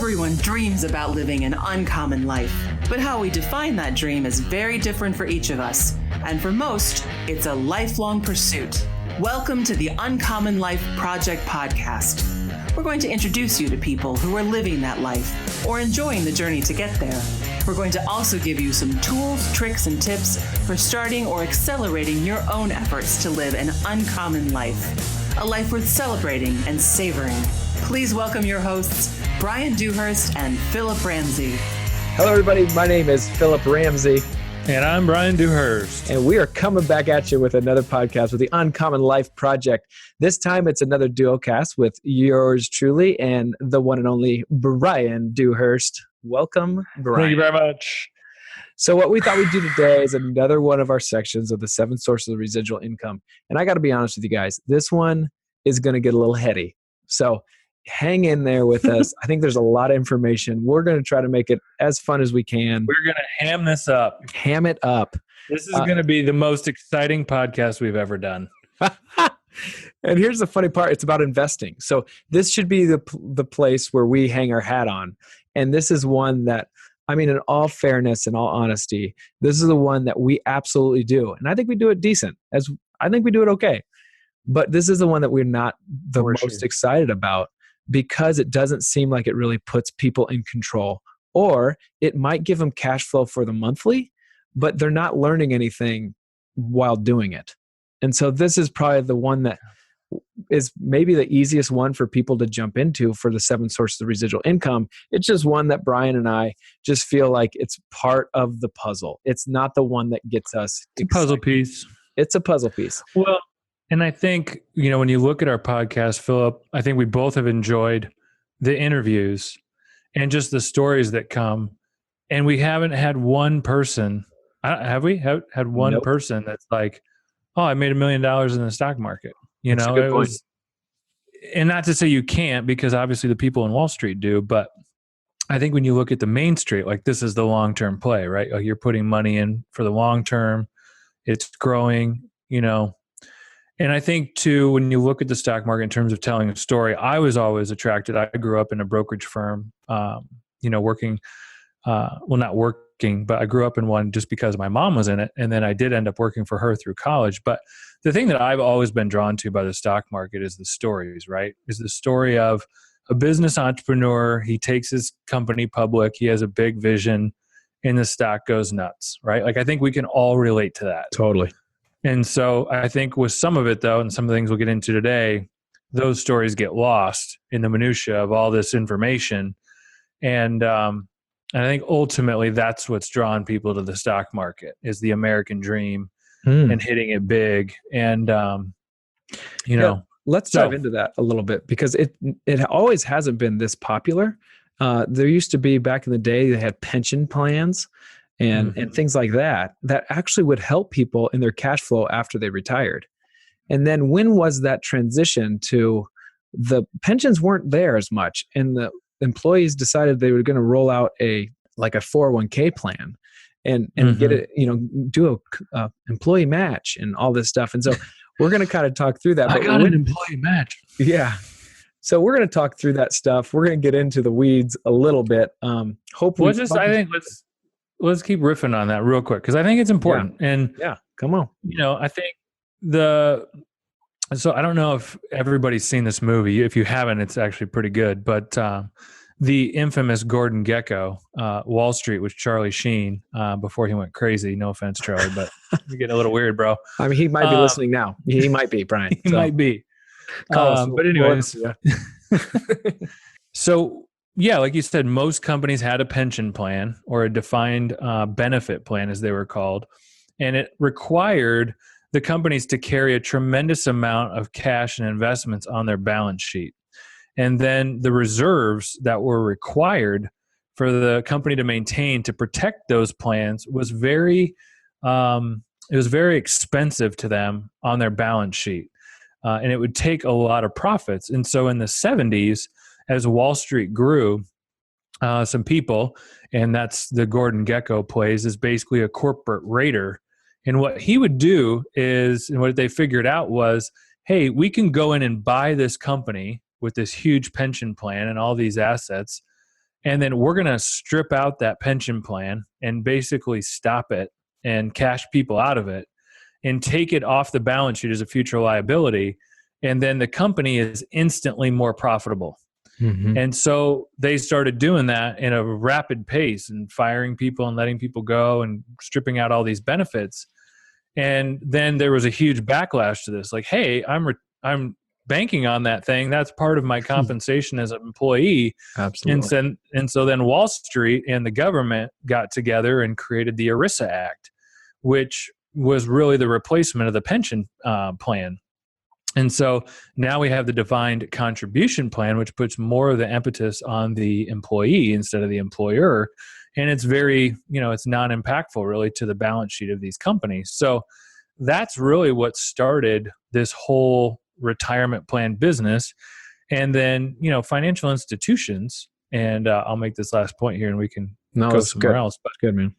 Everyone dreams about living an uncommon life, but how we define that dream is very different for each of us. And for most, it's a lifelong pursuit. Welcome to the Uncommon Life Project podcast. We're going to introduce you to people who are living that life or enjoying the journey to get there. We're going to also give you some tools, tricks, and tips for starting or accelerating your own efforts to live an uncommon life, a life worth celebrating and savoring. Please welcome your hosts, Bryan Dewhurst and Phillip Ramsey. Hello, everybody. My name is Phillip Ramsey. And I'm Bryan Dewhurst. And we are coming back at you with another podcast with the Uncommon Life Project. This time it's another duocast with yours truly and the one and only Bryan Dewhurst. Welcome, Bryan. Thank you very much. So what we thought we'd do today is another one of our sections of the 7 sources of residual income. And I got to be honest with you guys, this one is going to get a little heady. So hang in there with us. I think there's a lot of information. We're going to try to make it as fun as we can. We're going to ham this up. Ham it up. This is going to be the most exciting podcast we've ever done. And here's the funny part. It's about investing. So this should be the place where we hang our hat on. And this is one that, I mean, in all fairness and all honesty, this is the one that we absolutely do. And I think we do it decent. I think we do it okay. But this is the one that we're not the most excited about, because it doesn't seem like it really puts people in control, or it might give them cash flow for the monthly, but they're not learning anything while doing it. And so this is probably the one that is maybe the easiest one for people to jump into for the 7 sources of residual income. It's just one that Bryan and I just feel like it's part of the puzzle. It's not the one that gets us excited. Puzzle piece. It's a puzzle piece. Well, and I think, when you look at our podcast, Phillip, I think we both have enjoyed the interviews and just the stories that come. And we haven't had one person, have we had one Nope. person that's like, oh, I made $1 million in the stock market. That's a good point. And not to say you can't, because obviously the people in Wall Street do, but I think when you look at the Main Street, like, this is the long-term play, right? Like, you're putting money in for the long term. It's growing, And I think, too, when you look at the stock market in terms of telling a story, I was always attracted. I grew up in a brokerage firm, working, not working, but I grew up in one just because my mom was in it. And then I did end up working for her through college. But the thing that I've always been drawn to by the stock market is the stories, right? Is the story of a business entrepreneur. He takes his company public. He has a big vision, and the stock goes nuts, right? Like, I think we can all relate to that. Totally. And so I think with some of it, though, and some of the things we'll get into today, those stories get lost in the minutia of all this information. And I think ultimately that's what's drawn people to the stock market, is the American dream and hitting it big. And, let's dive into that a little bit, because it always hasn't been this popular. There used to be, back in the day, they had pension plans and things like that actually would help people in their cash flow after they retired. And then when was that transition to the pensions weren't there as much, and the employees decided they were going to roll out a 401k plan and get it, do a employee match and all this stuff. And so we're going to kind of talk through that. I got an employee match. Yeah. So we're going to talk through that stuff. We're going to get into the weeds a little bit. Hopefully, let's keep riffing on that real quick, because I think it's important. Yeah. And come on. I think so I don't know if everybody's seen this movie. If you haven't, it's actually pretty good. But the infamous Gordon Gekko, Wall Street, with Charlie Sheen, before he went crazy. No offense, Charlie, but you're getting a little weird, bro. I mean, he might be listening now. He might be, Bryan. He might be. But anyways, so yeah, like you said, most companies had a pension plan, or a defined benefit plan, as they were called, and it required the companies to carry a tremendous amount of cash and investments on their balance sheet. And then the reserves that were required for the company to maintain to protect those plans was very expensive to them on their balance sheet. And it would take a lot of profits. And so in the 70s, as Wall Street grew, some people, and that's the Gordon Gekko plays, is basically a corporate raider. And what he would do is, and what they figured out was, hey, we can go in and buy this company with this huge pension plan and all these assets, And then we're going to strip out that pension plan and basically stop it and cash people out of it and take it off the balance sheet as a future liability. And then the company is instantly more profitable. Mm-hmm. And so they started doing that in a rapid pace and firing people and letting people go and stripping out all these benefits. And then there was a huge backlash to this. Like, hey, I'm banking on that thing. That's part of my compensation as an employee. Absolutely. And so then Wall Street and the government got together and created the ERISA Act, which was really the replacement of the pension plan. And so now we have the defined contribution plan, which puts more of the impetus on the employee instead of the employer. And it's very, it's non-impactful really to the balance sheet of these companies. So that's really what started this whole retirement plan business. And then, financial institutions, and I'll make this last point here and we can go somewhere else. But good, man.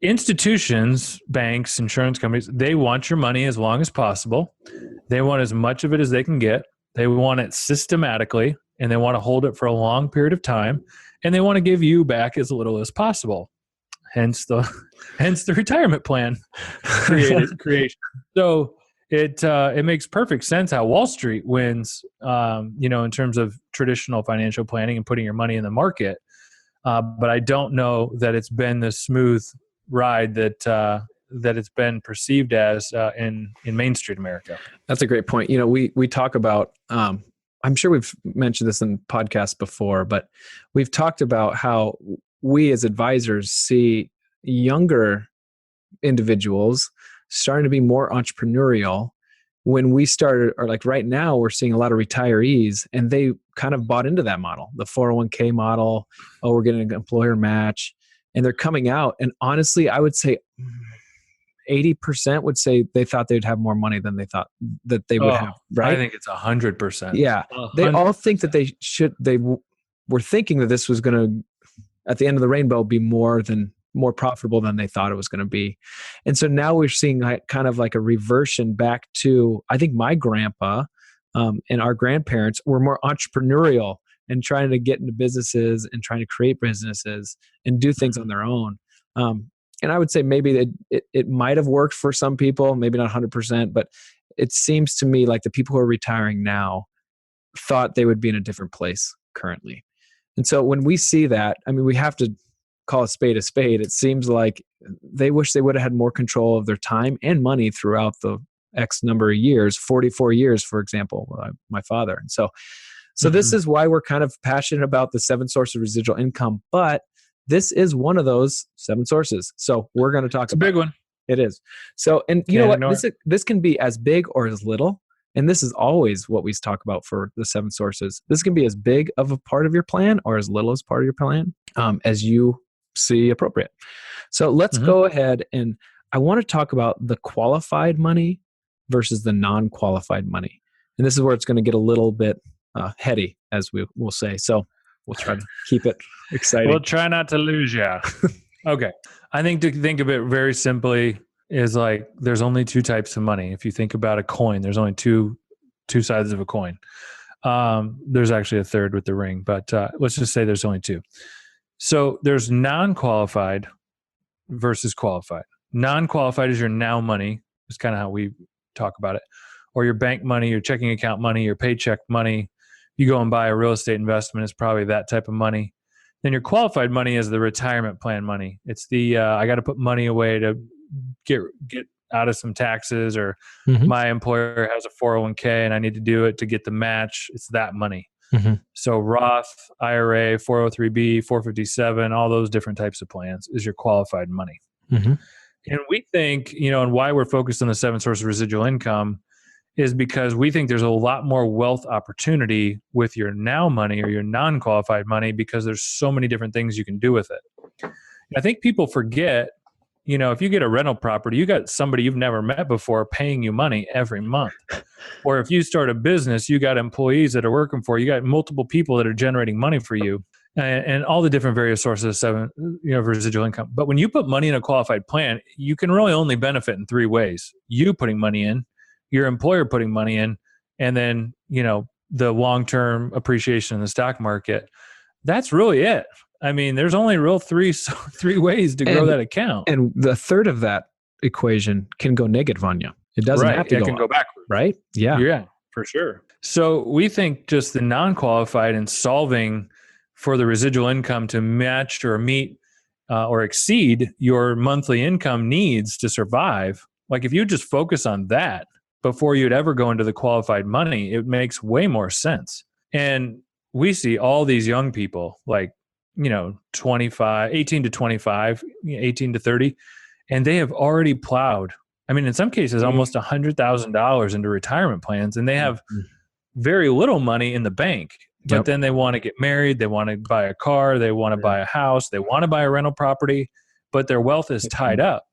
Institutions, banks, insurance companies, they want your money as long as possible. They want as much of it as they can get. They want it systematically, and they want to hold it for a long period of time, and they want to give you back as little as possible. Hence the retirement plan creation. So it makes perfect sense how Wall Street wins, in terms of traditional financial planning and putting your money in the market. But I don't know that it's been the smooth ride that it's been perceived as in Main Street America. That's a great point. We talk about, I'm sure we've mentioned this in podcasts before, but we've talked about how we as advisors see younger individuals starting to be more entrepreneurial. When we started, or like right now, we're seeing a lot of retirees and they kind of bought into that model, the 401k model. Oh, we're getting an employer match. And they're coming out. And honestly, I would say 80% would say they thought they'd have more money than they thought that they would have. Right? I think it's 100%. Yeah. 100%. They all think that they were thinking that this was going to, at the end of the rainbow, be more profitable than they thought it was going to be. And so now we're seeing kind of like a reversion back to, I think my grandpa and our grandparents were more entrepreneurial and trying to get into businesses and trying to create businesses and do things on their own. And I would say maybe it might have worked for some people, maybe not 100%, but it seems to me like the people who are retiring now thought they would be in a different place currently. And so when we see that, I mean, we have to call a spade a spade. It seems like they wish they would have had more control of their time and money throughout the X number of years, 44 years, for example, my father. And so this is why we're kind of passionate about the 7 sources of residual income, but this is one of those 7 sources. So we're going to talk about a big one. It is. So, and you know what, this can be as big or as little. And this is always what we talk about for the 7 sources. This can be as big of a part of your plan or as little as part of your plan as you see appropriate. So let's go ahead, and I want to talk about the qualified money versus the non-qualified money. And this is where it's going to get a little bit heady, as we will say. So we'll try to keep it exciting. We'll try not to lose you. Okay. I think to think of it very simply is like there's only 2 types of money. If you think about a coin, there's only two sides of a coin. There's actually a third with the ring, but let's just say there's only 2. So there's non-qualified versus qualified. Non-qualified is your now money. It's kind of how we talk about it. Or your bank money, your checking account money, your paycheck money. You go and buy a real estate investment, it's probably that type of money. Then your qualified money is the retirement plan money. It's the I got to put money away to get out of some taxes, or my employer has a 401k and I need to do it to get the match. It's that money. So Roth, IRA, 403b, 457, all those different types of plans is your qualified money. And we think, and why we're focused on the 7 sources of residual income is because we think there's a lot more wealth opportunity with your now money or your non-qualified money, because there's so many different things you can do with it. And I think people forget, if you get a rental property, you got somebody you've never met before paying you money every month. Or if you start a business, you got employees that are working for you, you got multiple people that are generating money for you, and all the different various sources of 7, residual income. But when you put money in a qualified plan, you can really only benefit in 3 ways. You putting money in, your employer putting money in, and then, the long-term appreciation in the stock market. That's really it. I mean, there's only real three ways to grow that account. And the third of that equation can go negative on you. It doesn't have to It can go backwards. Right? Yeah. Yeah, for sure. So we think just the non-qualified and solving for the residual income to match or meet or exceed your monthly income needs to survive. Like if you just focus on that before you'd ever go into the qualified money, it makes way more sense. And we see all these young people like, 18 to 25, 18 to 30, and they have already plowed. I mean, in some cases, almost $100,000 into retirement plans, and they have very little money in the bank. But then they want to get married, they want to buy a car, they want to buy a house, they want to buy a rental property, but their wealth is tied up.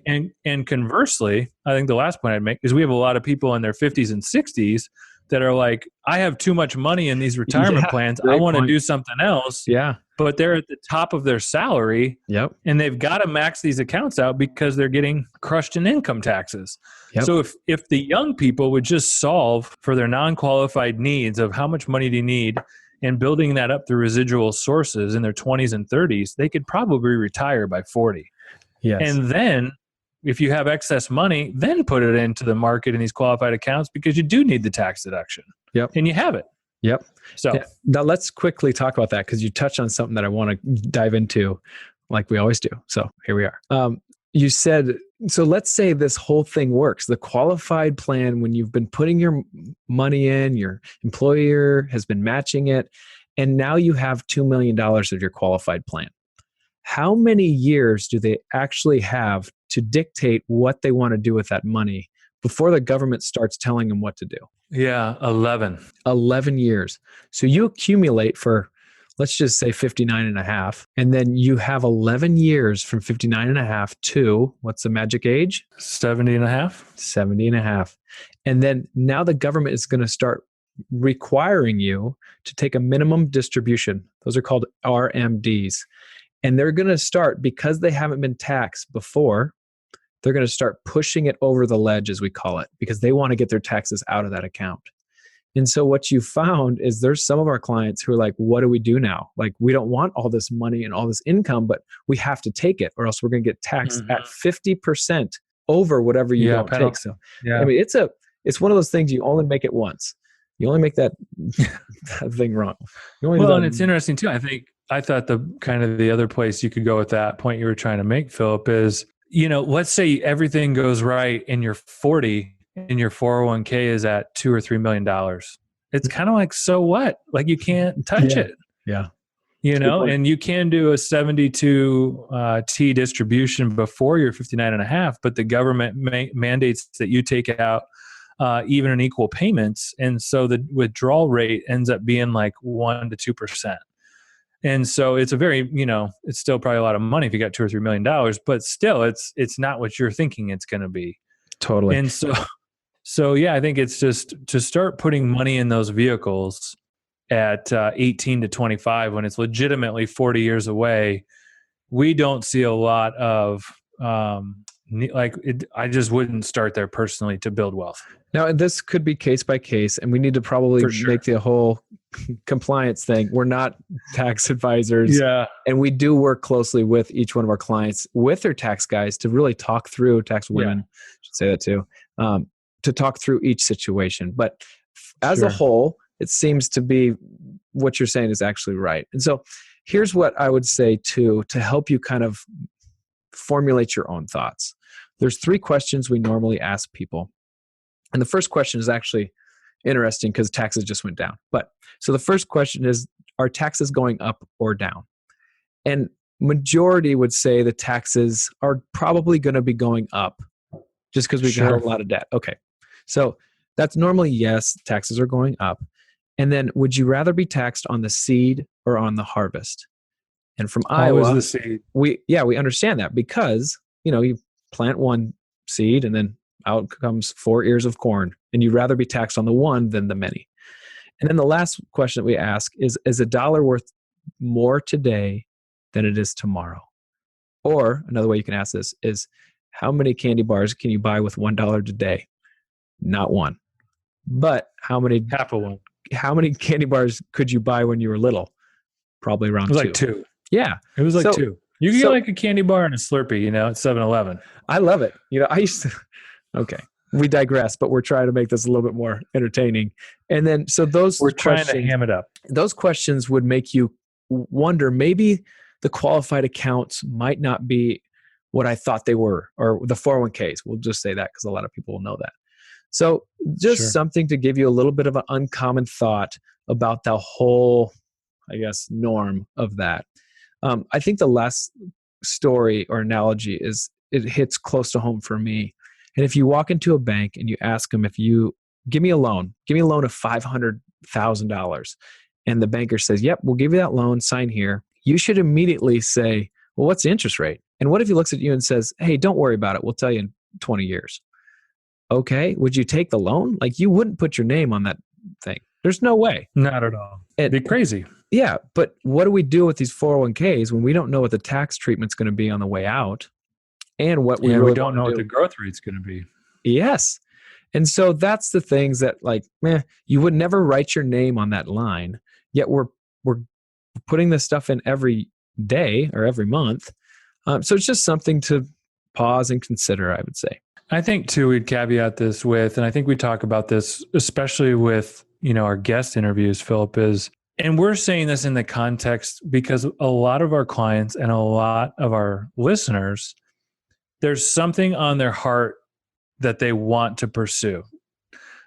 And conversely, I think the last point I'd make is we have a lot of people in their 50s and 60s that are like, I have too much money in these retirement plans. I want to do something else. Yeah. But they're at the top of their salary. Yep. And they've got to max these accounts out because they're getting crushed in income taxes. Yep. So if the young people would just solve for their non-qualified needs of how much money do you need and building that up through residual sources in their 20s and 30s, they could probably retire by 40. Yes. And then if you have excess money, then put it into the market in these qualified accounts because you do need the tax deduction. Yep. And you have it. Yep. So now let's quickly talk about that because you touched on something that I want to dive into like we always do. So here we are. You said, so let's say this whole thing works. The qualified plan, when you've been putting your money in, your employer has been matching it, and now you have $2 million of your qualified plan. How many years do they actually have to dictate what they want to do with that money before the government starts telling them what to do? Yeah, 11. 11 years. So you accumulate for, let's just say 59 and a half, and then you have 11 years from 59 and a half to, what's the magic age? 70 and a half. 70 and a half. And then now the government is going to start requiring you to take a minimum distribution. Those are called RMDs. And they're going to start, because they haven't been taxed before, they're going to start pushing it over the ledge, as we call it, because they want to get their taxes out of that account. And so what you found is there's some of our clients who are like, what do we do now? Like, we don't want all this money and all this income, but we have to take it or else we're going to get taxed at 50% over whatever you don't take. So, I mean, it's one of those things you only make it once. You only make that thing wrong. And it's interesting too. I thought the other place you could go with that point you were trying to make, Philip, is, let's say everything goes right and you're 40 and your 401k is at $2 or $3 million. It's kind of like, so what? Like, you can't touch it. Yeah. And you can do a 72 T distribution before you're 59 and a half, but the government mandates that you take out even in equal payments. And so the withdrawal rate ends up being like 1 to 2%. And so it's a very, it's still probably a lot of money if you got $2 or $3 million, but still it's not what you're thinking it's going to be. Totally. And so yeah, I think it's just to start putting money in those vehicles at 18 to 25 when it's legitimately 40 years away. We don't see a lot of I just wouldn't start there personally to build wealth. Now, this could be case by case, and we need to probably make the whole compliance thing. We're not tax advisors. Yeah. And we do work closely with each one of our clients, with their tax guys, to really talk through, tax women, I should say that too, to talk through each situation. But as a whole, it seems to be what you're saying is actually right. And so here's what I would say too, to help you kind of formulate your own thoughts. There's 3 questions we normally ask people. And the first question is actually interesting because taxes just went down. But so the first question is, are taxes going up or down? And majority would say the taxes are probably going to be going up just because we've got a lot of debt. Okay. So that's normally yes, taxes are going up. And then would you rather be taxed on the seed or on the harvest? And from Iowa, the seed. we understand that because, you plant one seed and then out comes 4 ears of corn, and you'd rather be taxed on the one than the many. And then the last question that we ask is a dollar worth more today than it is tomorrow? Or another way you can ask this is, how many candy bars can you buy with $1 today? Not one. But half of one. How many candy bars could you buy when you were little? Probably around 2. Like 2. Yeah. It was like So- 2. You can so- get like a candy bar and a Slurpee, at 7-Eleven. I love it. I used to, okay, we digress, but we're trying to make this a little bit more entertaining. And then, so We're trying to ham it up. those questions would make you wonder, maybe the qualified accounts might not be what I thought they were, or the 401ks. We'll just say that because a lot of people will know that. So just Sure. something to give you a little bit of an uncommon thought about the whole, I guess, norm of that. I think the last story or analogy it hits close to home for me. And if you walk into a bank and you ask them, give me a loan of $500,000. And the banker says, yep, we'll give you that loan, sign here. You should immediately say, well, what's the interest rate? And what if he looks at you and says, hey, don't worry about it. We'll tell you in 20 years. Okay. Would you take the loan? Like, you wouldn't put your name on that thing. There's no way. Not at all. It'd be crazy. Yeah. But what do we do with these 401ks when we don't know what the tax treatment's going to be on the way out? And what we really don't know want what to the growth rate's going to be. Yes. And so that's the things that, like, you would never write your name on that line, yet we're putting this stuff in every day or every month. So it's just something to pause and consider, I would say. I think too, we'd caveat this with, and I think we talk about this, especially with, our guest interviews, Phillip, and we're saying this in the context because a lot of our clients and a lot of our listeners, there's something on their heart that they want to pursue.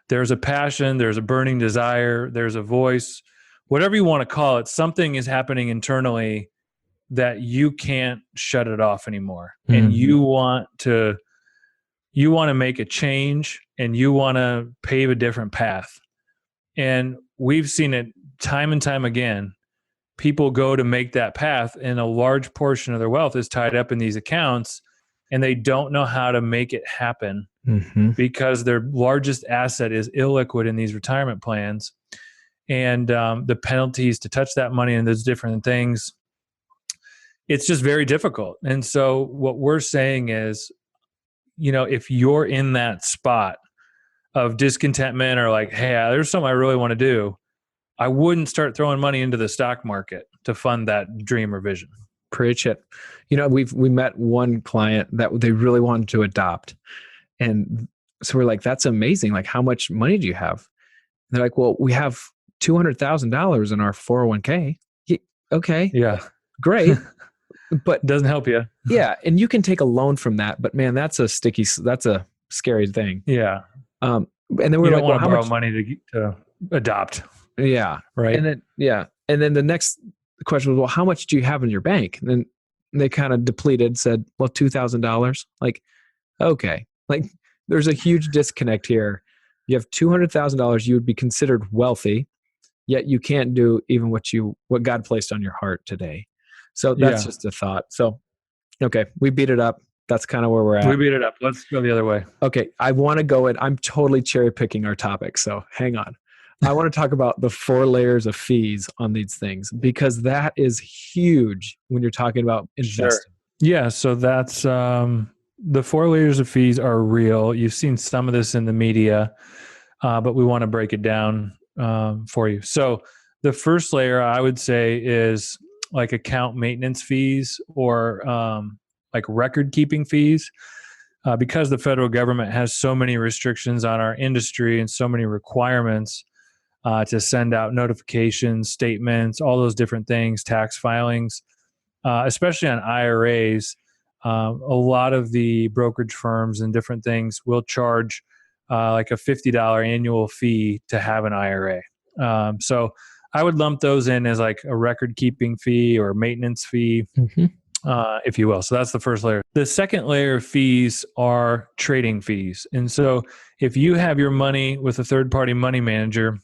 There's a passion, there's a burning desire, there's a voice, whatever you want to call it, something is happening internally that you can't shut it off anymore. And you want to make a change, and you want to pave a different path. And we've seen it time and time again. People go to make that path, and a large portion of their wealth is tied up in these accounts, and they don't know how to make it happen because their largest asset is illiquid in these retirement plans. And the penalties to touch that money and those different things, it's just very difficult. And so what we're saying is, if you're in that spot of discontentment, or like, hey, there's something I really want to do, I wouldn't start throwing money into the stock market to fund that dream or vision. Preach it. We met one client that they really wanted to adopt. And so we're like, that's amazing. Like, how much money do you have? And they're like, well, we have $200,000 in our 401k. Okay. Yeah. Great. But doesn't help you. Yeah. And you can take a loan from that, but man, that's a scary thing. Yeah. And then we're you like, don't want to well, borrow money to adopt. Yeah. Right. And then the next question was, well, how much do you have in your bank? And then they kind of depleted, said, well, $2,000. Like, okay. Like, there's a huge disconnect here. You have $200,000, you would be considered wealthy, yet you can't do even what God placed on your heart today. So that's just a thought. So, okay, we beat it up. That's kind of where we're at. We beat it up. Let's go the other way. Okay, I want to go in. I'm totally cherry picking our topic. So hang on. I want to talk about the 4 layers of fees on these things, because that is huge when you're talking about investing. Sure. Yeah. So that's the 4 layers of fees are real. You've seen some of this in the media, but we want to break it down for you. So the first layer, I would say, is like account maintenance fees, or like record keeping fees, because the federal government has so many restrictions on our industry and so many requirements to send out notifications, statements, all those different things, tax filings, especially on IRAs. A lot of the brokerage firms and different things will charge like a $50 annual fee to have an IRA. So I would lump those in as like a record keeping fee or maintenance fee, if you will. So that's the first layer. The second layer of fees are trading fees. And so if you have your money with a third-party money manager,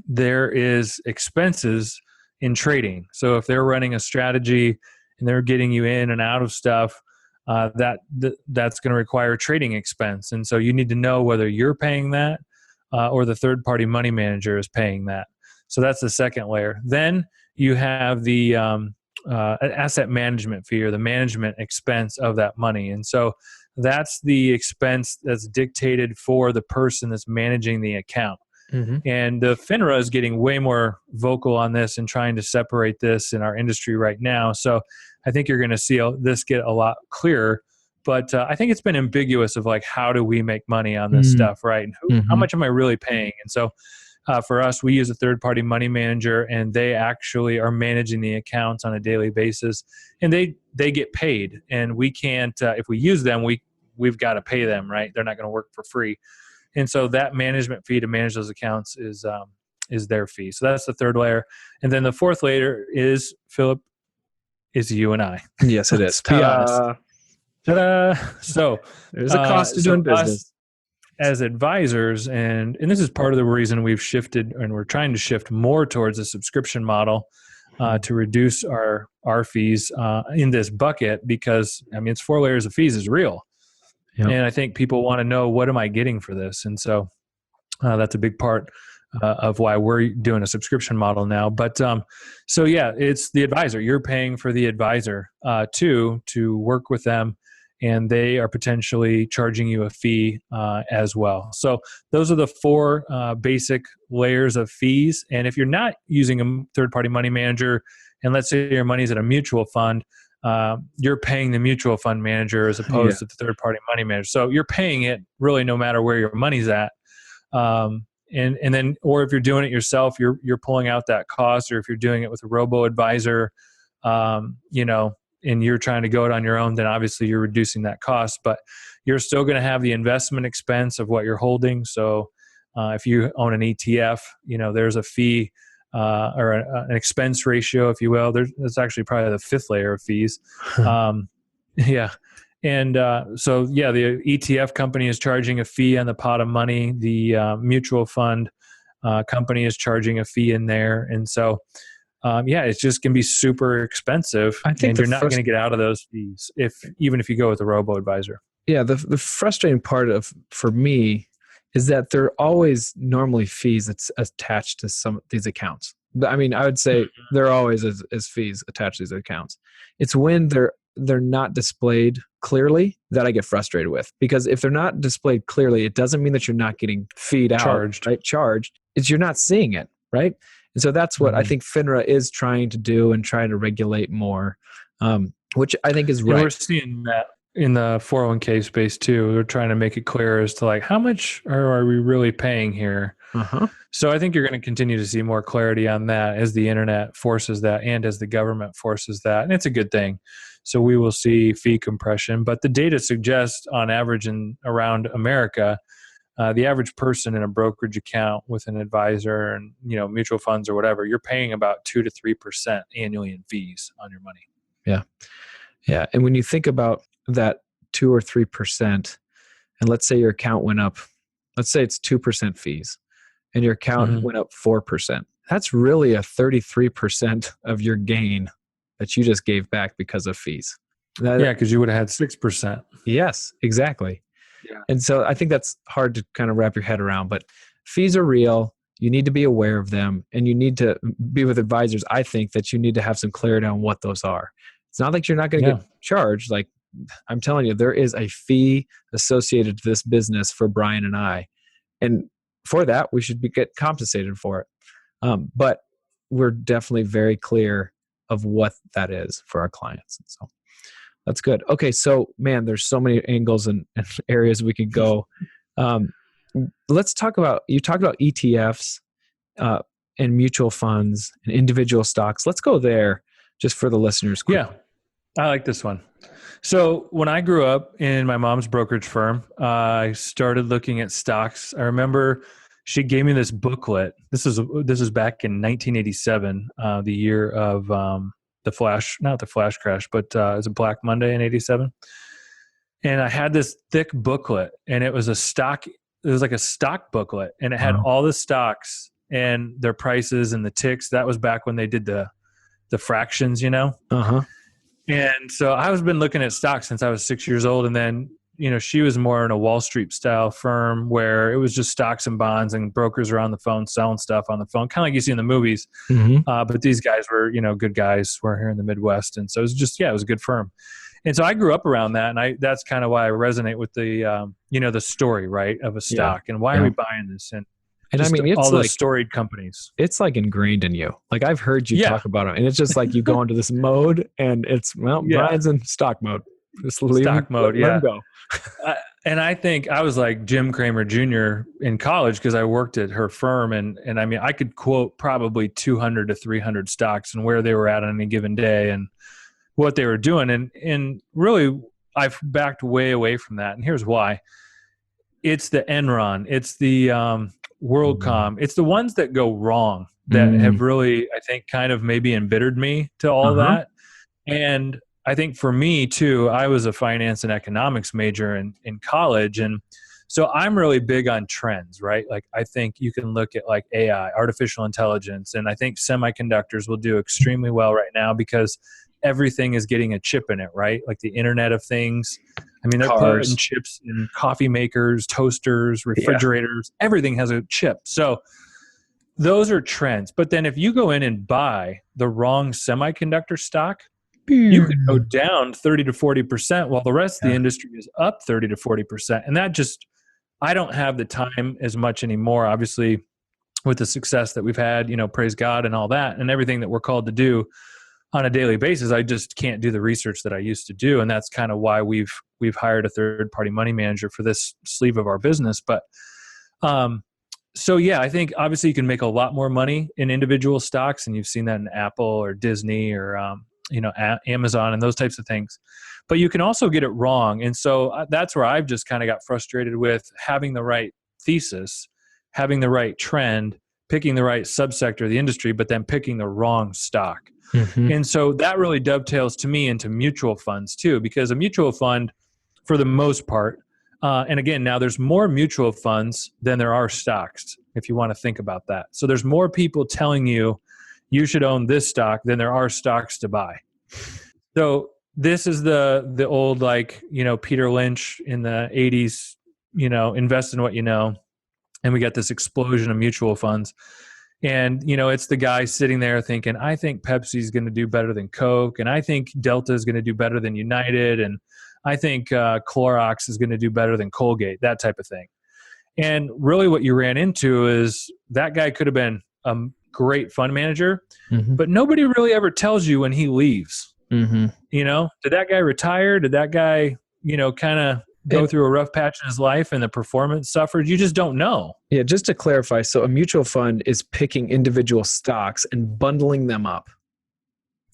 there is expenses in trading. So if they're running a strategy and they're getting you in and out of stuff, that's going to require trading expense. And so you need to know whether you're paying that or the third-party money manager is paying that. So that's the second layer. Then you have the asset management fee, or the management expense of that money. And so that's the expense that's dictated for the person that's managing the account. And the FINRA is getting way more vocal on this and trying to separate this in our industry right now. So I think you're going to see this get a lot clearer. But I think it's been ambiguous of like, how do we make money on this stuff, right? And how much am I really paying? And so for us, we use a third-party money manager, and they actually are managing the accounts on a daily basis, and they get paid. And we can't, if we use them, we've got to pay them, right? They're not going to work for free. And so that management fee to manage those accounts is their fee. So that's the third layer. And then the fourth layer is, Philip, is you and I. Yes, it is. Be honest. Ta-da! So there's a cost to doing business. As advisors, and this is part of the reason we've shifted, and we're trying to shift more towards a subscription model to reduce our fees in this bucket, because I mean, it's 4 layers of fees is real. Yep. And I think people want to know, what am I getting for this? And so that's a big part of why we're doing a subscription model now. But so yeah, it's the advisor. You're paying for the advisor to work with them, and they are potentially charging you a fee as well. So those are the 4 basic layers of fees. And if you're not using a third-party money manager, and let's say your money's at a mutual fund, you're paying the mutual fund manager as opposed to the third-party money manager. So you're paying it really no matter where your money's at. And then, or if you're doing it yourself, you're pulling out that cost, or if you're doing it with a robo-advisor, and you're trying to go it on your own, then obviously you're reducing that cost, but you're still going to have the investment expense of what you're holding. So if you own an ETF, there's a fee or an expense ratio, if you will. That's actually probably the 5th layer of fees. Yeah. And so, the ETF company is charging a fee on the pot of money. The mutual fund company is charging a fee in there. And so, it's just going to be super expensive, and you're not going to get out of those fees even if you go with a robo-advisor. Yeah, the frustrating part for me is that there are always normally fees that's attached to some of these accounts. I mean, I would say there always is fees attached to these accounts. It's when they're not displayed clearly that I get frustrated with, because if they're not displayed clearly, it doesn't mean that you're not getting charged. It's you're not seeing it, right? And so that's what I think FINRA is trying to do and trying to regulate more, which I think is right. We're seeing that in the 401k space too. We're trying to make it clear as to like, how much are we really paying here? So I think you're going to continue to see more clarity on that as the internet forces that, and as the government forces that. And it's a good thing. So we will see fee compression, but the data suggests on average in around America, the average person in a brokerage account with an advisor and mutual funds or whatever, you're paying about 2 to 3% annually in fees on your money. Yeah. And when you think about that 2 or 3%, and let's say your account went up, let's say it's 2% fees, and your account went up 4%. That's really a 33% of your gain that you just gave back because of fees. Because you would have had 6%. Yes, exactly. Yeah. And so I think that's hard to kind of wrap your head around, but fees are real. You need to be aware of them, and you need to be with advisors. I think that you need to have some clarity on what those are. It's not like you're not going to get charged. Like I'm telling you, there is a fee associated to this business for Bryan and I. And for that, we should get compensated for it. But we're definitely very clear of what that is for our clients. And so that's good. Okay. So man, there's so many angles and areas we could go. Let's talk about, you talked about ETFs and mutual funds and individual stocks. Let's go there just for the listeners. Quickly. Yeah. I like this one. So when I grew up in my mom's brokerage firm, I started looking at stocks. I remember she gave me this booklet. This is back in 1987, the year of not the flash crash, but it was a Black Monday in 87. And I had this thick booklet, and it was like a stock booklet, and it had all the stocks and their prices and the ticks. That was back when they did the fractions, And so I was been looking at stocks since I was 6 years old. And then, she was more in a Wall Street style firm where it was just stocks and bonds, and brokers were on the phone selling stuff on the phone, kind of like you see in the movies. But these guys were, good guys. We're here in the Midwest. And so it was just, it was a good firm. And so I grew up around that. And that's kind of why I resonate with the, the story, right, of a stock and why are we buying this? And just I mean, it's all those like storied companies. it's like ingrained in you. Like I've heard you Yeah. talk about them, and it's just like you go into this mode, and it's Yeah. Bryan's in stock mode. Just leave Stock mode, let him go. And I think I was like Jim Cramer Jr. in college because I worked at her firm, and I mean I could quote probably 200 to 300 stocks and where they were at on any given day and what they were doing, and really I've backed way away from that, and here's why. It's the Enron, it's the WorldCom, it's the ones that go wrong that have really, I think, kind of maybe embittered me to all that. And I think for me too, I was a finance and economics major in college. And so I'm really big on trends, right? Like I think you can look at like AI, artificial intelligence, and I think semiconductors will do extremely well right now because everything is getting a chip in it, right? Like the Internet of Things. I mean, they're putting chips in coffee makers, toasters, refrigerators, everything has a chip. So those are trends. But then if you go in and buy the wrong semiconductor stock, you could go down 30 to 40% while the rest of the industry is up 30 to 40%. And that just, I don't have the time as much anymore, obviously, with the success that we've had, you know, praise God and all that and everything that we're called to do on a daily basis. I just can't do the research that I used to do. And that's kind of why we've hired a third-party money manager for this sleeve of our business. But so yeah, I think obviously you can make a lot more money in individual stocks, and you've seen that in Apple or Disney or Amazon and those types of things. But you can also get it wrong. And so that's where I've just kind of got frustrated with having the right thesis, having the right trend, picking the right subsector of the industry, but then picking the wrong stock. And so that really dovetails to me into mutual funds too, because a mutual fund, for the most part, and again, now there's more mutual funds than there are stocks, if you want to think about that. So there's more people telling you you should own this stock than there are stocks to buy. So this is the old, like, you know, Peter Lynch in the 80s, you know, invest in what you know. And we got this explosion of mutual funds. And, you know, it's the guy sitting there thinking, I think Pepsi's going to do better than Coke. And I think Delta is going to do better than United. And I think Clorox is going to do better than Colgate, that type of thing. And really what you ran into is that guy could have been a great fund manager, but nobody really ever tells you when he leaves. You know, did that guy retire? Did that guy, you know, kind of go through a rough patch in his life and the performance suffered? You just don't know. Yeah, just to clarify, so a mutual fund is picking individual stocks and bundling them up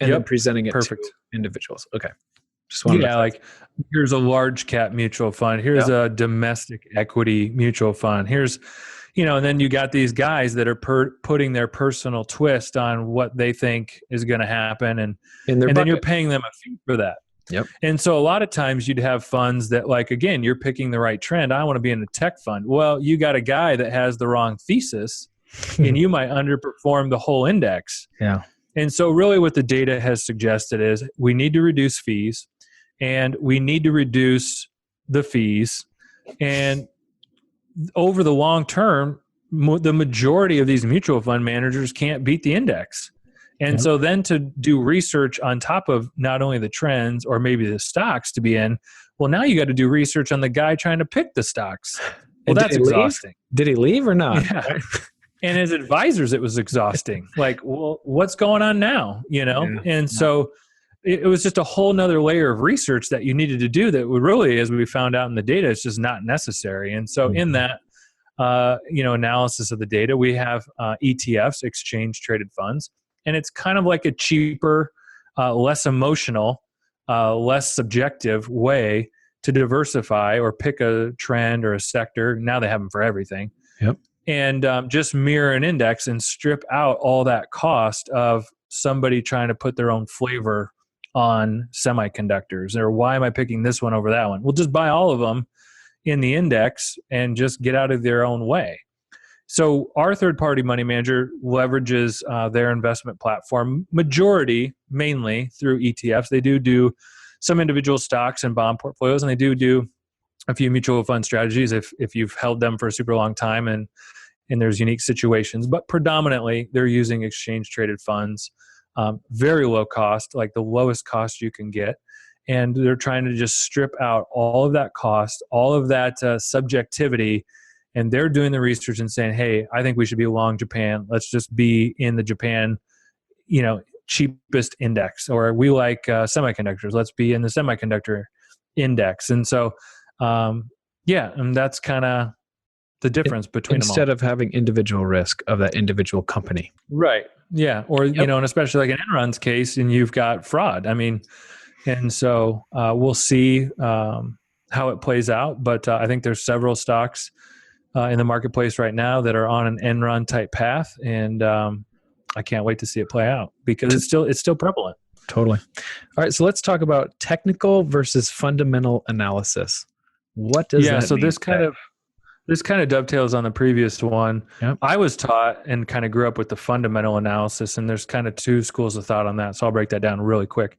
and then presenting it to individuals. Okay. Just wanted to like here's a large cap mutual fund. Here's a domestic equity mutual fund. Here's, you know, and then you got these guys that are putting their personal twist on what they think is going to happen. And then you're paying them a fee for that. And so a lot of times you'd have funds that, like, again, you're picking the right trend. I want to be in a tech fund. Well, you got a guy that has the wrong thesis and you might underperform the whole index. And so really what the data has suggested is we need to reduce fees and we need to reduce the fees. And over the long term, the majority of these mutual fund managers can't beat the index. And so then to do research on top of not only the trends or maybe the stocks to be in, well, now you got to do research on the guy trying to pick the stocks. Well, that's exhausting. Did he leave or not? Yeah. And as advisors, it was exhausting. Like, well, what's going on now? You know? And so it was just a whole nother layer of research that you needed to do that would really, as we found out in the data, it's just not necessary. And so in that, analysis of the data, we have ETFs, exchange traded funds. And it's kind of like a cheaper, less emotional, less subjective way to diversify or pick a trend or a sector. Now they have them for everything. And just mirror an index and strip out all that cost of somebody trying to put their own flavor on semiconductors. Or why am I picking this one over that one? We'll just buy all of them in the index and just get out of their own way. So our third-party money manager leverages their investment platform, mainly through ETFs. They do some individual stocks and bond portfolios, and they do a few mutual fund strategies if you've held them for a super long time and there's unique situations. But predominantly, they're using exchange-traded funds, very low cost, like the lowest cost you can get. And they're trying to just strip out all of that cost, all of that subjectivity, and they're doing the research and saying, hey, I think we should be long Japan. Let's just be in the Japan, cheapest index, or we like semiconductors. Let's be in the semiconductor index. And so, and that's kind of the difference between them all. Instead of having individual risk of that individual company. Right. Yeah. Or, and especially like in Enron's case, and you've got fraud. I mean, and so we'll see how it plays out. But I think there's several stocks in the marketplace right now that are on an Enron type path. And I can't wait to see it play out because it's still prevalent. Totally. All right. So let's talk about technical versus fundamental analysis. What does that mean? So this kind of dovetails on the previous one. Yep. I was taught and kind of grew up with the fundamental analysis, and there's kind of two schools of thought on that. So I'll break that down really quick.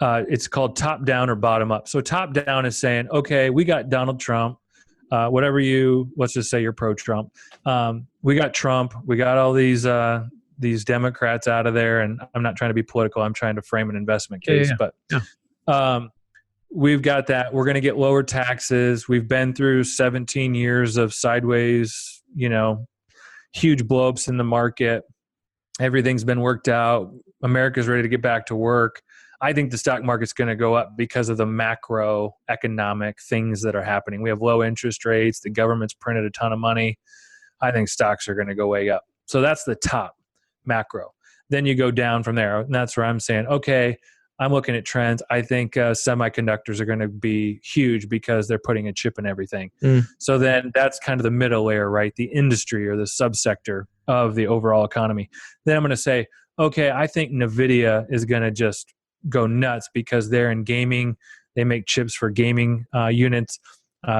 It's called top down or bottom up. So top down is saying, okay, we got Donald Trump, let's just say you're pro Trump. We got Trump, we got all these Democrats out of there. And I'm not trying to be political. I'm trying to frame an investment case, we've got that. We're going to get lower taxes. We've been through 17 years of sideways, huge blowups in the market. Everything's been worked out. America's ready to get back to work. I think the stock market's going to go up because of the macroeconomic things that are happening. We have low interest rates. The government's printed a ton of money. I think stocks are going to go way up. So that's the top macro. Then you go down from there. And that's where I'm saying, okay, I'm looking at trends. I think semiconductors are going to be huge because they're putting a chip in everything. So then that's kind of the middle layer, right? The industry or the subsector of the overall economy. Then I'm going to say, okay, I think NVIDIA is going to just go nuts because they're in gaming. They make chips for gaming units.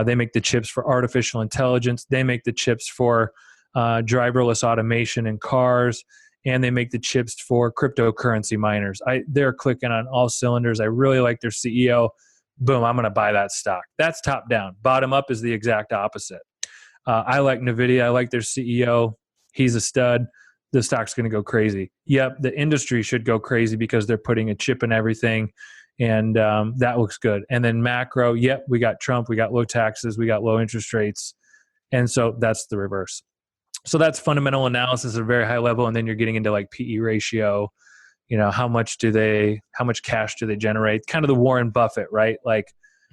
They make the chips for artificial intelligence. They make the chips for driverless automation in cars. And they make the chips for cryptocurrency miners. They're clicking on all cylinders. I really like their CEO. Boom, I'm going to buy that stock. That's top down. Bottom up is the exact opposite. I like NVIDIA. I like their CEO. He's a stud. The stock's going to go crazy. Yep, the industry should go crazy because they're putting a chip in everything. And that looks good. And then macro, yep, we got Trump. We got low taxes. We got low interest rates. And so that's the reverse. So that's fundamental analysis at a very high level. And then you're getting into like PE ratio, how much cash do they generate? Kind of the Warren Buffett, right? Like,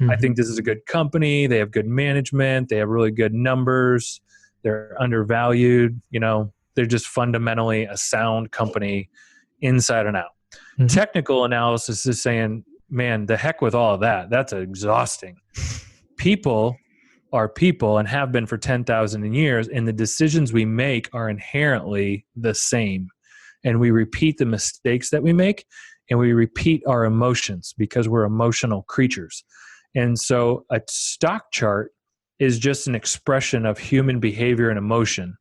I think this is a good company. They have good management. They have really good numbers. They're undervalued. They're just fundamentally a sound company inside and out. Technical analysis is saying, man, the heck with all of that. That's exhausting. People are people and have been for 10,000 years, and the decisions we make are inherently the same. And we repeat the mistakes that we make, and we repeat our emotions because we're emotional creatures. And so a stock chart is just an expression of human behavior and emotion.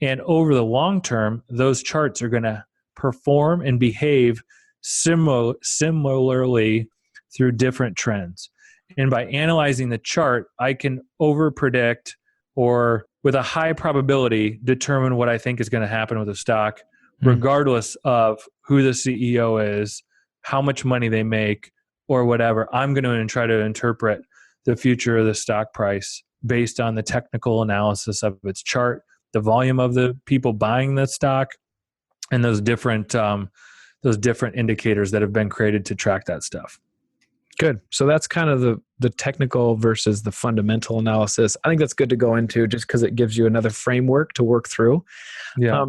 And over the long term, those charts are going to perform and behave similarly through different trends. And by analyzing the chart, I can overpredict or with a high probability determine what I think is going to happen with a stock, regardless of who the CEO is, how much money they make, or whatever. I'm going to try to interpret the future of the stock price based on the technical analysis of its chart, the volume of the people buying the stock, and those different indicators that have been created to track that stuff. Good. So that's kind of the technical versus the fundamental analysis. I think that's good to go into just because it gives you another framework to work through. Yeah.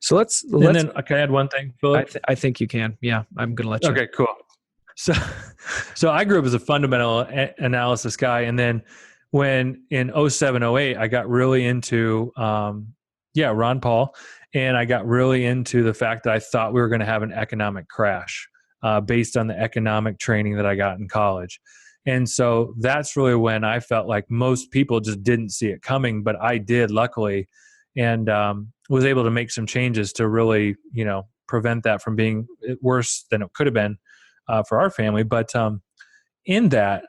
So let's can I add one thing, Philip? I think you can. Yeah, I'm going to let you. Okay, cool. So I grew up as a fundamental analysis guy, and then when in 07, 08, I got really into Ron Paul, and I got really into the fact that I thought we were going to have an economic crash. Based on the economic training that I got in college. And so that's really when I felt like most people just didn't see it coming, but I did, luckily, and was able to make some changes to really, prevent that from being worse than it could have been for our family. But in that,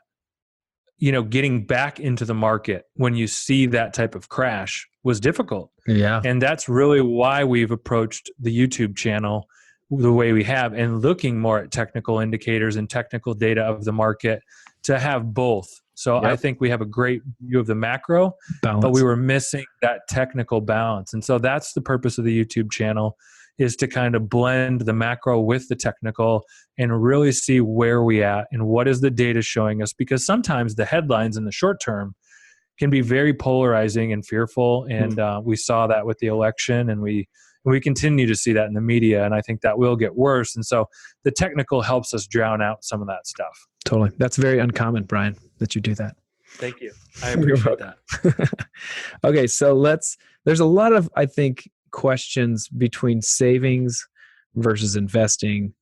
getting back into the market when you see that type of crash was difficult. Yeah. And that's really why we've approached the YouTube channel the way we have and looking more at technical indicators and technical data of the market to have both So I think we have a great view of the macro, Balance. but we were missing that technical balance. And so that's the purpose of the YouTube channel, is to kind of blend the macro with the technical and really see where we at and what is the data showing us. Because sometimes the headlines in the short term can be very polarizing and fearful. And we saw that with the election, and we continue to see that in the media. And I think that will get worse. And so the technical helps us drown out some of that stuff. Totally. That's very uncommon, Bryan, that you do that. Thank you. I appreciate that. Okay. So there's a lot of, I think, questions between savings versus investing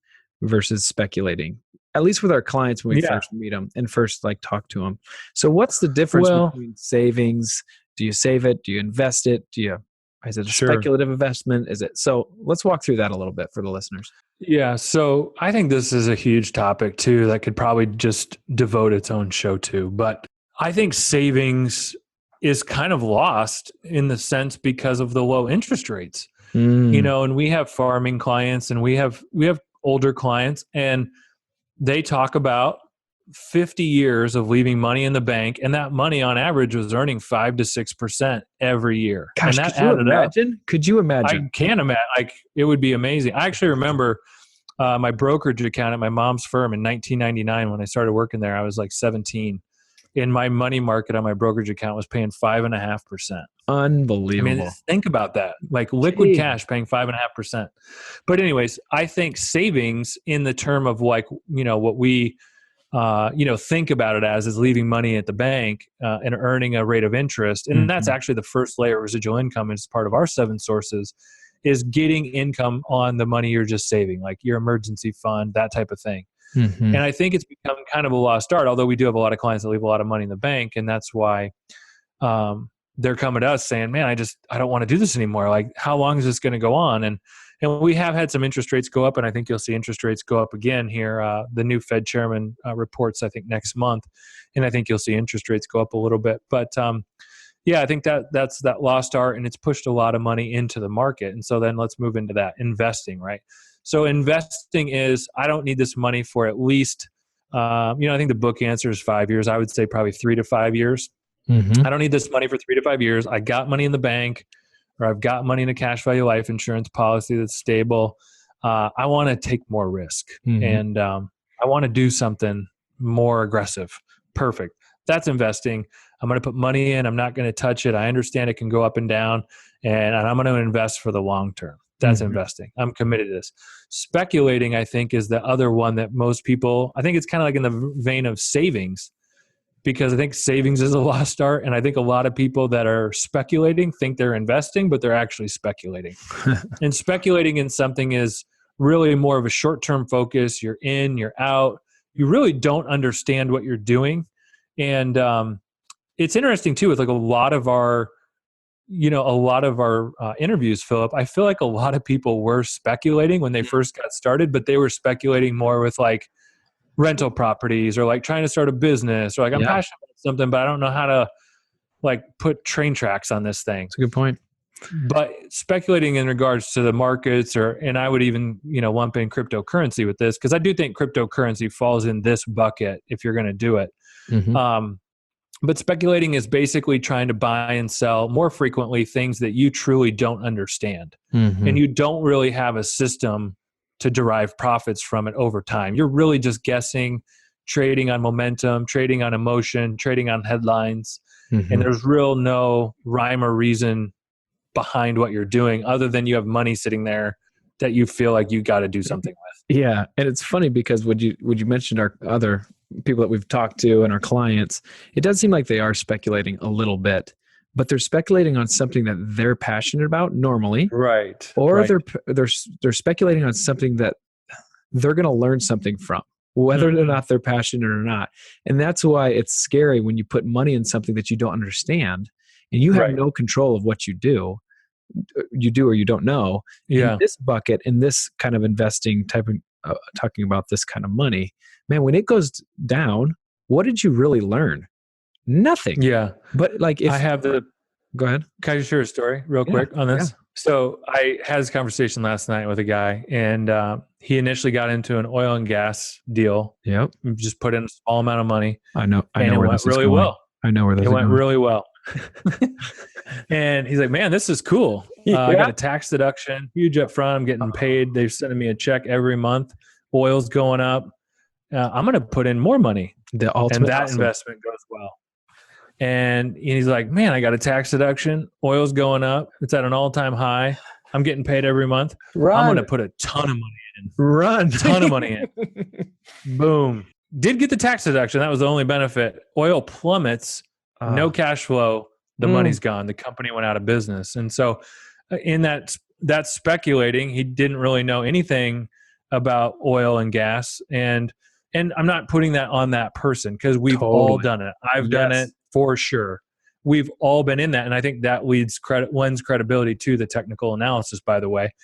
versus speculating, at least with our clients when we first meet them and first talk to them. So what's the difference between savings? Do you save it? Do you invest it? Is it a speculative investment? So let's walk through that a little bit for the listeners. Yeah. So I think this is a huge topic too, that could probably just devote its own show to, but I think savings is kind of lost in the sense because of the low interest rates, and we have farming clients and we have older clients, and they talk about 50 years of leaving money in the bank, and that money on average was earning 5 to 6% every year. Gosh, and that could you imagine? Up. Could you imagine? I can imagine. It would be amazing. I actually remember my brokerage account at my mom's firm in 1999 when I started working there. I was 17. And my money market on my brokerage account was paying 5.5%. Unbelievable. I mean, think about that. Liquid cash paying 5.5%. But anyways, I think savings in the term of what we think about it as is leaving money at the bank and earning a rate of interest. And that's actually the first layer of residual income as part of our 7 sources, is getting income on the money you're just saving, like your emergency fund, that type of thing. And I think it's become kind of a lost art, although we do have a lot of clients that leave a lot of money in the bank. And that's why they're coming to us saying, man, I don't want to do this anymore. How long is this going to go on? And we have had some interest rates go up, and I think you'll see interest rates go up again here. The new Fed chairman reports, I think, next month. And I think you'll see interest rates go up a little bit. But I think that's that lost art, and it's pushed a lot of money into the market. And so then let's move into that investing, right? So investing is, I don't need this money for at least, I think the book answer is 5 years. I would say probably 3 to 5 years. I don't need this money for 3 to 5 years. I got money in the bank, or I've got money in a cash value life insurance policy that's stable. I want to take more risk, and I want to do something more aggressive. Perfect. That's investing. I'm going to put money in. I'm not going to touch it. I understand it can go up and down, and I'm going to invest for the long term. That's investing. I'm committed to this. Speculating, I think, is the other one that most people, I think it's kind of in the vein of savings, because I think savings is a lost art. And I think a lot of people that are speculating think they're investing, but they're actually speculating. And speculating in something is really more of a short-term focus. You're in, you're out. You really don't understand what you're doing. And it's interesting too, with a lot of our interviews, Philip, I feel like a lot of people were speculating when they first got started, but they were speculating more with rental properties, or trying to start a business, or I'm passionate about something, but I don't know how to put train tracks on this thing. That's a good point. But speculating in regards to the markets, and I would even, lump in cryptocurrency with this, because I do think cryptocurrency falls in this bucket if you're going to do it. But speculating is basically trying to buy and sell more frequently things that you truly don't understand. And you don't really have a system to derive profits from it over time. You're really just guessing, trading on momentum, trading on emotion, trading on headlines. And there's no rhyme or reason behind what you're doing, other than you have money sitting there that you feel like you got to do something with. Yeah. And it's funny because would you mention our other people that we've talked to and our clients, it does seem like they are speculating a little bit, but they're speculating on something that they're passionate about normally. Right. Or they're speculating on something that they're going to learn something from, whether or not they're passionate or not. And that's why it's scary when you put money in something that you don't understand and you have no control of what you do or you don't know. In this bucket, in this kind of investing type of talking about this kind of money, man, when it goes down, what did you really learn? Nothing. Yeah. But if I have go ahead. Can I share a story real quick on this? Yeah. So I had this conversation last night with a guy, and he initially got into an oil and gas deal. Yep. Just put in a small amount of money. I know and it where went this is really going. well. I know where this It is went going. really well. And he's like, man, this is cool. I got a tax deduction, huge up front. I'm getting paid. They're sending me a check every month. Oil's going up. I'm going to put in more money. The ultimate And that hustle. investment goes well. And he's like, man, I got a tax deduction. Oil's going up. It's at an all-time high. I'm getting paid every month. Run. I'm going to put a ton of money in. Run. Ton of money in. Boom. Did get the tax deduction. That was the only benefit. Oil plummets. No cash flow. The money's gone. The company went out of business. And so in that's speculating. He didn't really know anything about oil and gas. And I'm not putting that on that person because we've all done it. I've done it for sure. We've all been in that. And I think that lends credibility to the technical analysis, by the way.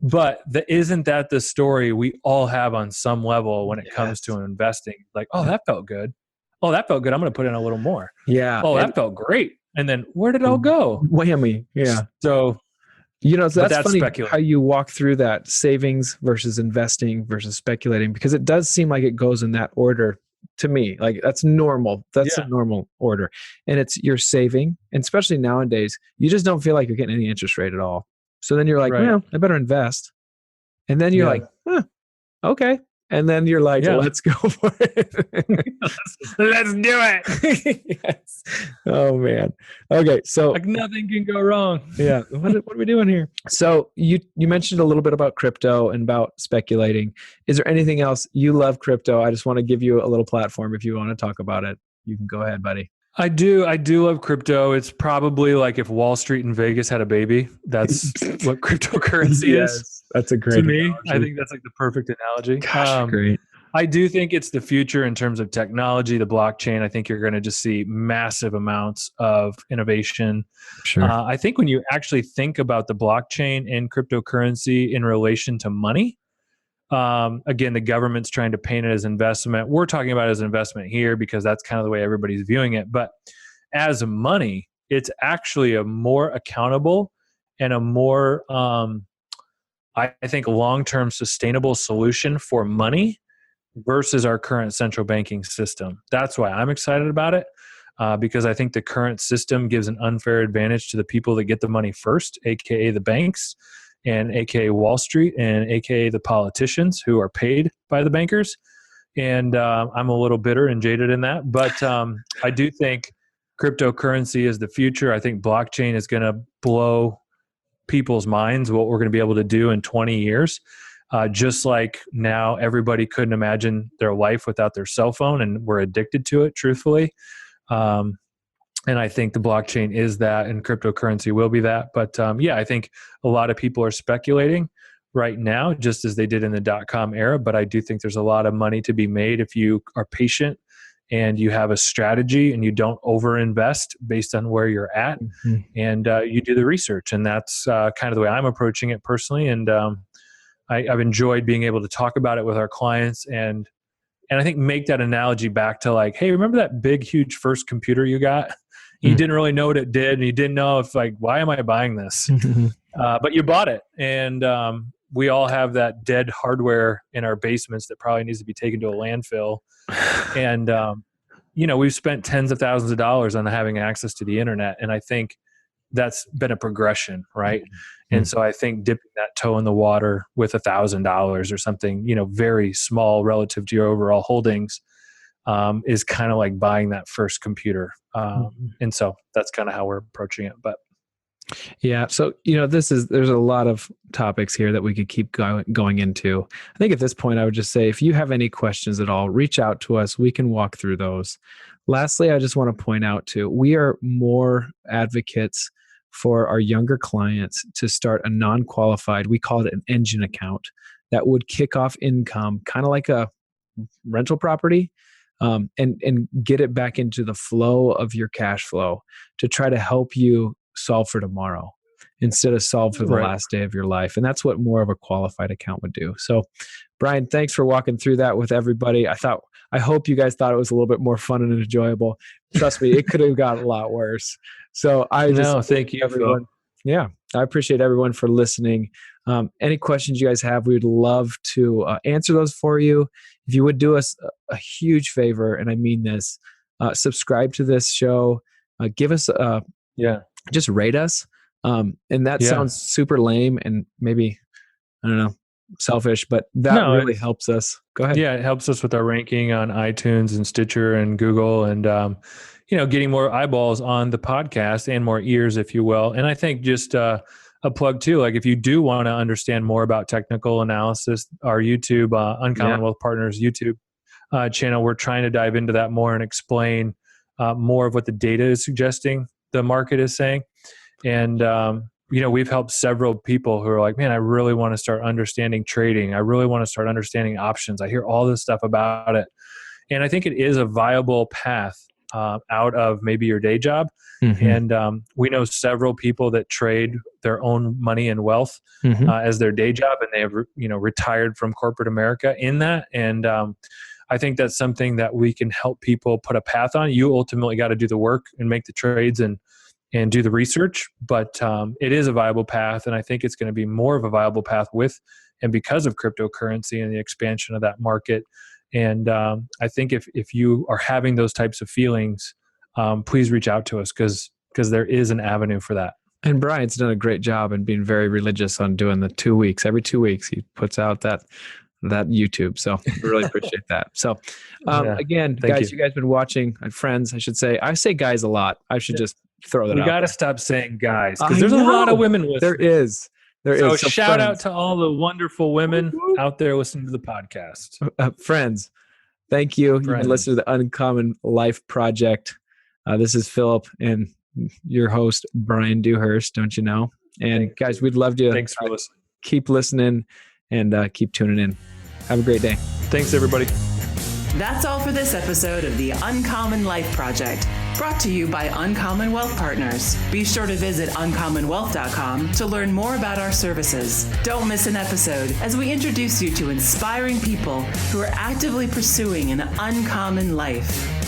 But isn't that the story we all have on some level when it comes to investing? Like, oh, that felt good. Oh, that felt good. I'm going to put in a little more. Yeah. Oh, that felt great. And then where did it all go? Whammy. Yeah. So, so that's funny speculating. how you walk through that savings versus investing versus speculating, because it does seem like it goes in that order to me. Like that's normal. That's a normal order. And it's you're saving. And especially nowadays, you just don't feel like you're getting any interest rate at all. So then you're like, well, I better invest. And then you're like, okay. And then you're like, let's go for it. Let's do it. Yes. Oh, man. Okay. So like nothing can go wrong. Yeah. What are we doing here? So you mentioned a little bit about crypto and about speculating. Is there anything else? You love crypto. I just want to give you a little platform. If you want to talk about it, you can go ahead, buddy. I do love crypto. It's probably like if Wall Street and Vegas had a baby. That's what cryptocurrency is. That's a great to me. analogy. I think that's like the perfect analogy. Gosh, great. I do think it's the future in terms of technology, the blockchain. I think you're going to just see massive amounts of innovation. Sure. I think when you actually think about the blockchain and cryptocurrency in relation to money, again, the government's trying to paint it as investment. We're talking about it as investment here because that's kind of the way everybody's viewing it. But as money, it's actually a more accountable and a more, I think, long-term sustainable solution for money versus our current central banking system. That's why I'm excited about it, because I think the current system gives an unfair advantage to the people that get the money first, aka the banks, and aka Wall Street, and aka the politicians who are paid by the bankers. And I'm a little bitter and jaded in that, but I do think cryptocurrency is the future. I think blockchain is going to blow people's minds, what we're going to be able to do in 20 years. Just like now everybody couldn't imagine their life without their cell phone, and we're addicted to it, truthfully. And I think the blockchain is that, and cryptocurrency will be that. But I think a lot of people are speculating right now, just as they did in the .com era. But I do think there's a lot of money to be made if you are patient and you have a strategy and you don't overinvest based on where you're at, and you do the research. And that's kind of the way I'm approaching it personally. And I've enjoyed being able to talk about it with our clients, and I think make that analogy back to like, hey, remember that big, huge first computer you got? You didn't really know what it did, and you didn't know if like, why am I buying this? But you bought it, and we all have that dead hardware in our basements that probably needs to be taken to a landfill. And we've spent tens of thousands of dollars on having access to the internet, and I think that's been a progression, right? And so I think dipping that toe in the water with $1,000 or something, very small relative to your overall holdings, is kind of like buying that first computer. And so that's kind of how we're approaching it. But yeah, so there's a lot of topics here that we could keep going into. I think at this point, I would just say, if you have any questions at all, reach out to us. We can walk through those. Lastly, I just want to point out too, we are more advocates for our younger clients to start a non-qualified, we call it an engine account, that would kick off income, kind of like a rental property, and get it back into the flow of your cash flow to try to help you solve for tomorrow instead of solve for the last day of your life. And that's what more of a qualified account would do. So Bryan, thanks for walking through that with everybody. I hope you guys thought it was a little bit more fun and enjoyable. Trust me, it could have got a lot worse. So thank you, everyone. Yeah. I appreciate everyone for listening. Any questions you guys have, we would love to answer those for you. If you would do us a huge favor, and I mean this, subscribe to this show, give us, just rate us. And that sounds super lame and maybe, I don't know, selfish, but that really helps us. Go ahead. Yeah, it helps us with our ranking on iTunes and Stitcher and Google, and getting more eyeballs on the podcast and more ears, if you will. And I think just a plug too, like if you do want to understand more about technical analysis, our YouTube, Uncommon Wealth Partners YouTube channel, we're trying to dive into that more and explain more of what the data is suggesting the market is saying. And, we've helped several people who are like, man, I really want to start understanding trading. I really want to start understanding options. I hear all this stuff about it. And I think it is a viable path out of maybe your day job. Mm-hmm. And we know several people that trade their own money and wealth as their day job, and they have, retired from corporate America in that. And I think that's something that we can help people put a path on. You ultimately got to do the work and make the trades and do the research, but it is a viable path. And I think it's going to be more of a viable path with and because of cryptocurrency and the expansion of that market. And I think if you are having those types of feelings, please reach out to us because there is an avenue for that. And Brian's done a great job in being very religious on doing the 2 weeks. Every 2 weeks, he puts out that YouTube. So I really appreciate that. So again, guys, you guys been watching, friends, I should say. I say guys a lot. I should just throw that out. We got to stop saying guys because there's a lot of women listening. There is. So shout out to all the wonderful women out there listening to the podcast. Friends, thank you. You've been listening to the Uncommon Life Project. This is Phillip and your host, Bryan Dewhurst, don't you know? And guys, we'd love to Thanks for listening. Keep listening and keep tuning in. Have a great day. Thanks, everybody. That's all for this episode of the Uncommon Life Project, brought to you by Uncommon Wealth Partners. Be sure to visit uncommonwealth.com to learn more about our services. Don't miss an episode as we introduce you to inspiring people who are actively pursuing an uncommon life.